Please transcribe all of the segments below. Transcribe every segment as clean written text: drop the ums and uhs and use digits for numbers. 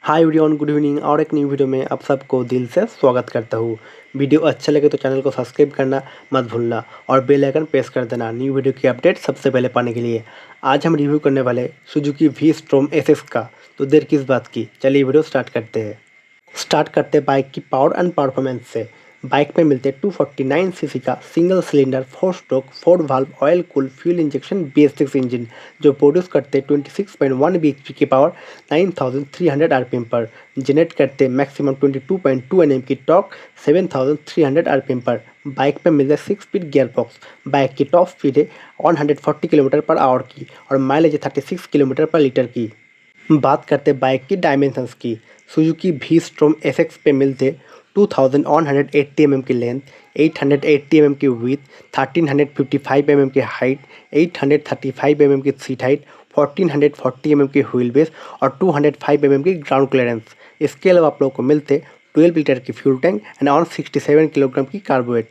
Hi everyone, good evening. और एक new video में आप सबको दिल से स्वागत करता हूँ। वीडियो अच्छा लगे तो चैनल को सब्सक्राइब करना मत भूलना और बेल आइकन प्रेस कर देना न्यू वीडियो की अपडेट सबसे पहले पाने के लिए। आज हम रिव्यू करने वाले सुजुकी वी स्ट्रोम एसएक्स का, तो देर किस बात की, चलिए वीडियो स्टार्ट करते हैं। स्टार्ट करते बाइक की पावर एंड परफॉर्मेंस से। बाइक में मिलते 249 सीसी का single cylinder 4 stroke 4 valve oil cool fuel injection Bs6 engine, जो प्रोड्यूस करते 26.1 bhp की पावर 9300 आरपीएम पर, जनरेट करते मैक्सिमम 22.2 Nm की टॉर्क 7300 आरपीएम पर। बाइक में मिलते 6 स्पीड गियर बॉक्स। बाइक की टॉप स्पीड है 140 किलोमीटर पर आवर की और माइलेज है 36 किलोमीटर पर लीटर की। बात करते बाइक की डायमेंशंस की। सुजुकी वी स्ट्रोम एसएक्स पे मिलते 2180 mm की लेंथ, 880 mm की विथ, 1355 mm की हाइट, 835 mm की सीट हाइट, 1440 mm की व्हील बेस और 205 mm की ग्राउंड क्लियरेंस। इसके अलावा आप लोगों को मिलते 12 लीटर की फ्यूल टैंक एंड 167 किलोग्राम की कार्बोवेट।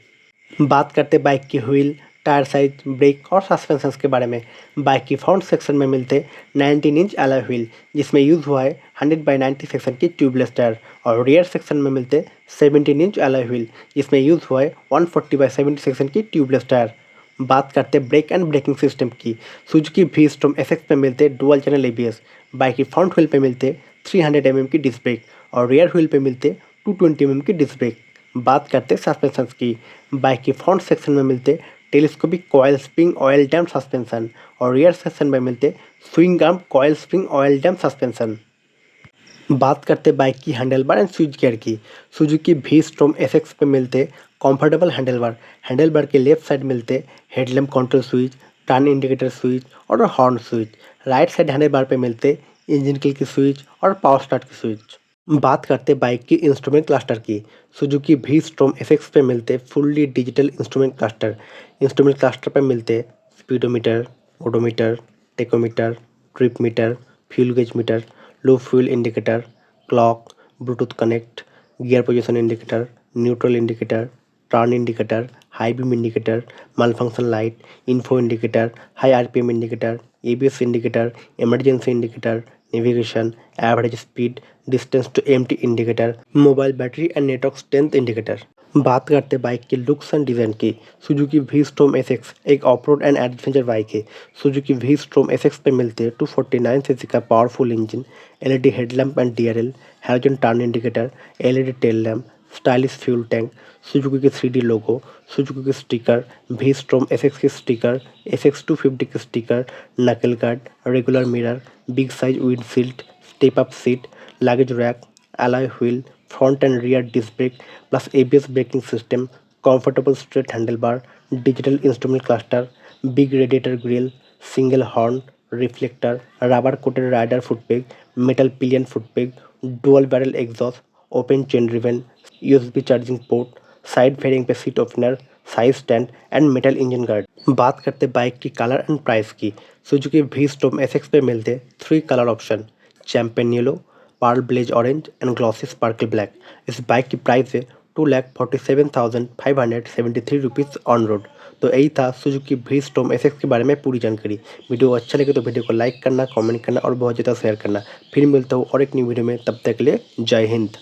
बात करते बाइक की व्हील, टायर साइज, ब्रेक और सस्पेंशंस के बारे में। बाइक की फ्रंट सेक्शन में मिलते 19 इंच अलॉय व्हील, जिसमें यूज़ हुआ है 100/90 सेक्शन की ट्यूबलेस टायर, और रियर सेक्शन में मिलते 17 इंच अलॉय व्हील, जिसमें यूज़ हुआ है 140/70 सेक्शन की ट्यूबलेस टायर। बात करते ब्रेक एंड ब्रेकिंग सिस्टम की। सुजुकी वी स्ट्रोम एसएक्स पे मिलते डुअल चैनल एबीएस। बाइक की फ्रंट व्हील पे मिलते 300 mm की डिस्क ब्रेक और रियर व्हील पे मिलते 220 mm की डिस्क ब्रेक। बात करते सस्पेंशन की। बाइक की फ्रंट सेक्शन में मिलते telescopic coil spring oil damped suspension और रियर सेक्शन में मिलते swing arm coil spring oil damped suspension. बात करते बाइक की handle bar and switch gear की। सुजुकी वी स्ट्रोम एसएक्स पे मिलते कंफर्टेबल हैंडल बार के लेफ्ट साइड मिलते headlamp control switch, turn indicator switch और horn switch. Right side handle bar पे मिलते इंजन किल की स्विच और पावर स्टार्ट की स्विच। बात करते बाइक की इंस्ट्रूमेंट क्लस्टर की। सुजुकी वी स्ट्रोम एसएक्स पे मिलते fully digital instrument cluster. Instrument cluster पे मिलते speedometer, odometer, tachometer, trip meter, fuel gauge meter, low fuel indicator, clock, bluetooth connect, gear position indicator, neutral indicator, turn indicator, high beam indicator, malfunction light, info indicator, high RPM indicator, ABS indicator, emergency indicator, navigation, average speed, distance to empty indicator, mobile battery and network strength indicator. बात करते bike की looks and design की। Suzuki V Strom SX एक of road and adventure bike है। Suzuki V Strom SX पे मिलते 249 CC का powerful engine, LED headlamp and DRL, halogen turn indicator, LED tail lamp, stylish fuel tank, Suzuki की 3D लोगो, Suzuki की sticker, we Strom SX की sticker, SX 250 की sticker, नकल guard, regular mirror, big size windshield, step up seat, luggage rack, alloy wheel, front and rear disc brake plus ABS braking system, comfortable straight handlebar, digital instrument cluster, big radiator grille, single horn, reflector, rubber coated rider footpeg, metal pillion footpeg, dual barrel exhaust, open chain driven, USB charging port, side fairing पे seat opener, side stand and metal engine guard. बात करते bike की colour and price की। Suzuki V Strom SX पे मिलते 3 colour option, champion yellow, pearl blaze orange and glossy sparkle black. इस bike की price है 2,47,573 रुपीज़ ऑन रोड। तो यही था सुजुकी वी स्ट्रोम एसएक्स के बारे में पूरी जानकारी। वीडियो अच्छा लगे तो वीडियो को लाइक करना, कमेंट करना और बहुत ज़्यादा शेयर करना। फिर मिलता हूँ और एक न्यू वीडियो में, तब तक के लिए जय हिंद।